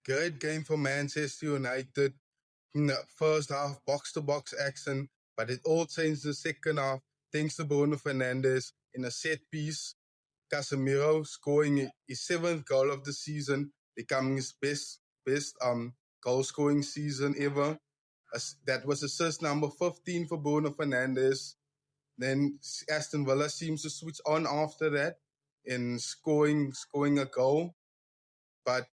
Great game for Manchester United. In the first half, box to box action, but it all changed the second half thanks to Bruno Fernandes in a set piece. Casemiro scoring his seventh goal of the season, becoming his best goal scoring season ever. That was assist number 15 for Bruno Fernandes. Then Aston Villa seems to switch on after that in scoring a goal. But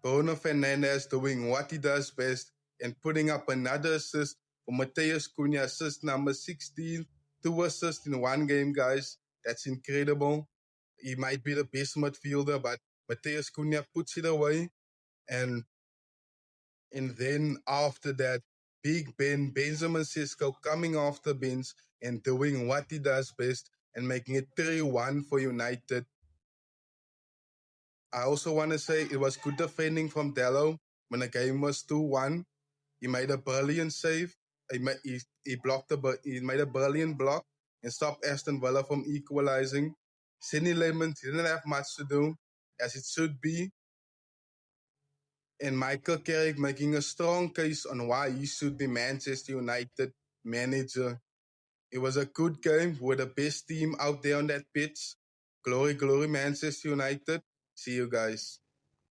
Bruno Fernandes doing what he does best and putting up another assist for Mateus Cunha, assist number 16. 2 assists in one game, guys. That's incredible. He might be the best midfielder, but Mateus Cunha puts it away. And then after that, Big Ben, Benjamin Sesko coming off the bench and doing what he does best and making it 3-1 for United. I also want to say it was good defending from Dallo when the game was 2-1. He made a brilliant save. He made a brilliant block and stopped Aston Villa from equalizing. Sidney Lemon didn't have much to do, as it should be. And Michael Carrick making a strong case on why he should be Manchester United manager. It was a good game with the best team out there on that pitch. Glory, glory, Manchester United. See you guys.